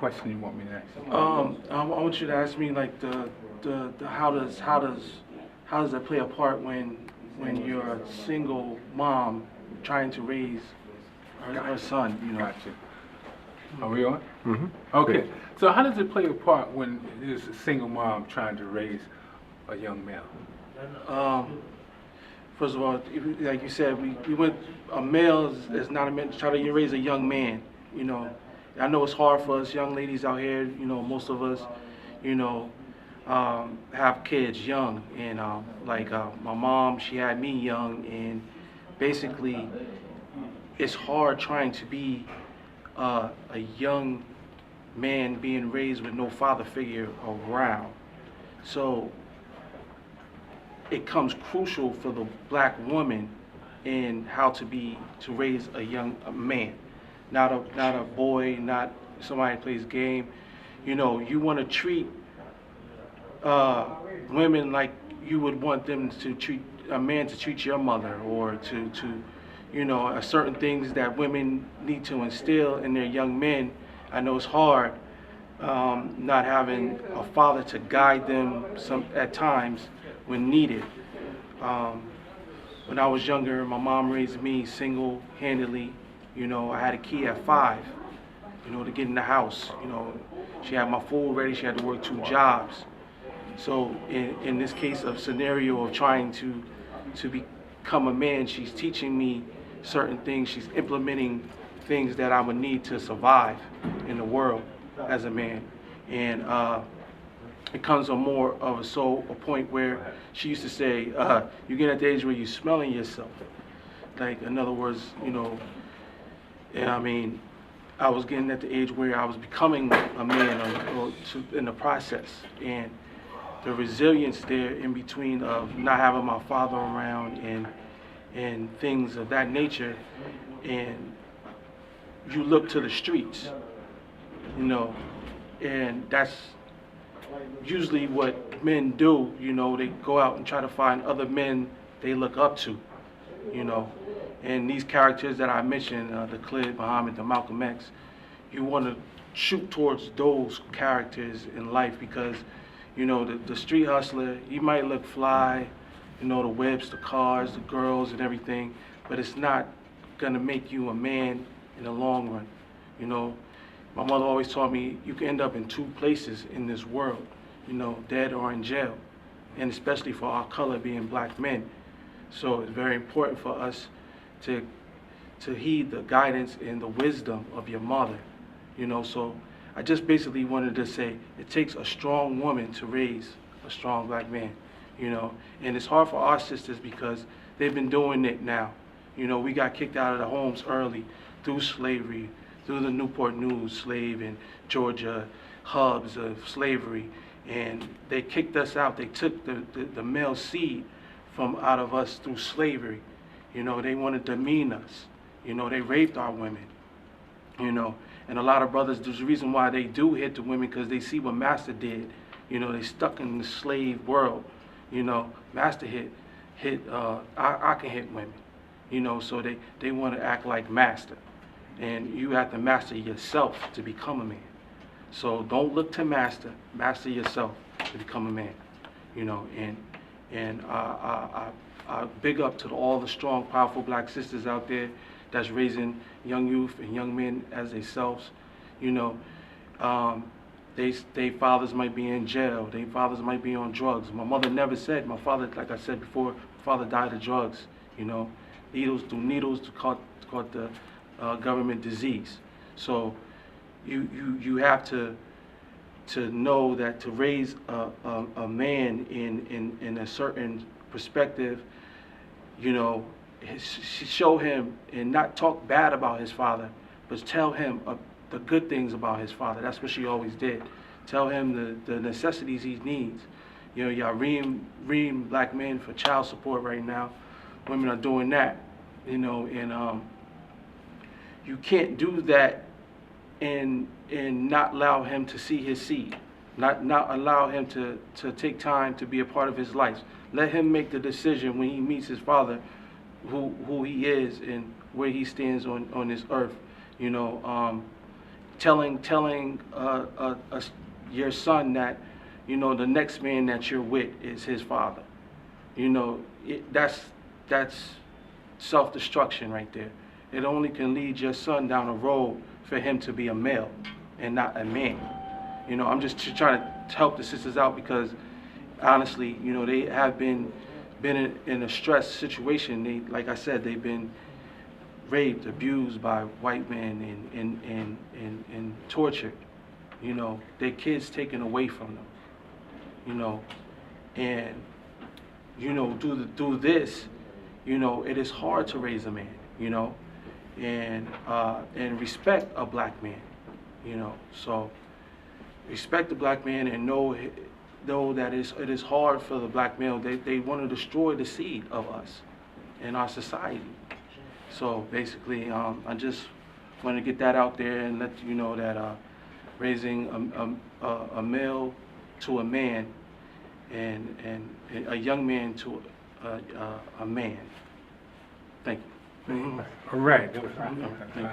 question you want me to ask? I want you to ask me like the how does that play a part when you're a single mom trying to raise her son, you know? Gotcha. Are we on? Mm-hmm. Okay. So how does it play a part when there's a single mom trying to raise a young male? First of all, like you said, we went, a male is not meant to try to raise a young man, you know. I know it's hard for us young ladies out here, you know, most of us, you know, have kids young. And my mom, she had me young, and basically it's hard trying to be a young man being raised with no father figure around. So it comes crucial for the black woman in how to raise a man, not a boy, not somebody who plays game. You know, you want to treat women like you would want them to treat a man to treat your mother, or to you know, certain things that women need to instill in their young men. I know it's hard not having a father to guide them at times when needed. When I was younger, my mom raised me single-handedly. You know, I had a key at 5, you know, to get in the house. You know, she had my food ready. She had to work 2 jobs. So in this case of scenario of trying to become a man, she's teaching me certain things. She's implementing things that I would need to survive in the world as a man. And it comes on more of a point where she used to say, you get at the age where you're smelling yourself. Like, in other words, you know, and I mean, I was getting at the age where I was becoming a man in the process. And the resilience there in between of not having my father around and things of that nature, and you look to the streets, you know, and that's usually what men do. You know, they go out and try to find other men they look up to, you know. And these characters that I mentioned, the Khalid Muhammad, the Malcolm X, you want to shoot towards those characters in life, because, you know, the street hustler, he might look fly, you know, the whips, the cars, the girls and everything, but it's not gonna make you a man in the long run. You know, my mother always taught me you can end up in 2 places in this world, you know, dead or in jail, and especially for our color being black men. So it's very important for us to heed the guidance and the wisdom of your mother, you know. So I just basically wanted to say it takes a strong woman to raise a strong black man, you know. And it's hard for our sisters because they've been doing it now. You know, we got kicked out of the homes early through slavery, through the Newport News slave and Georgia hubs of slavery, and they kicked us out. They took the male seed from out of us through slavery. You know, they wanted to demean us. You know, they raped our women, you know. And a lot of brothers, there's a reason why they do hit the women, because they see what Master did. You know, they stuck in the slave world. You know, Master I can hit women. You know, so they want to act like Master. And you have to master yourself to become a man. So don't look to Master yourself to become a man. You know, and I big up to all the strong, powerful black sisters out there that's raising young youth and young men as themselves. You know, they fathers might be in jail. Their fathers might be on drugs. My mother never said, my father, like I said before, my father died of drugs. You know, needles to caught the government disease. So you have to know that to raise a man in a certain perspective, you know, show him and not talk bad about his father, but tell him the good things about his father. That's what she always did. Tell him the necessities he needs. You know, y'all ream black men for child support right now. Women are doing that, you know, and you can't do that and not allow him to see his seed. Not allow him to take time to be a part of his life. Let him make the decision when he meets his father, who he is and where he stands on this earth. You know, telling your son that, you know, the next man that you're with is his father. You know, that's self-destruction right there. It only can lead your son down a road for him to be a male and not a man. You know, I'm just trying to help the sisters out because honestly, you know, they have been in a stress situation. They, like I said, they've been raped, abused by white men and tortured. You know, their kids taken away from them. You know, and you know, do this, you know, it is hard to raise a man. You know, and respect a black man. You know, so respect the black man and know that it is hard for the black male. They want to destroy the seed of us in our society. So basically, I just want to get that out there and let you know that raising a male to a man and a young man to a man. Thank you. All right. That was, Thank you.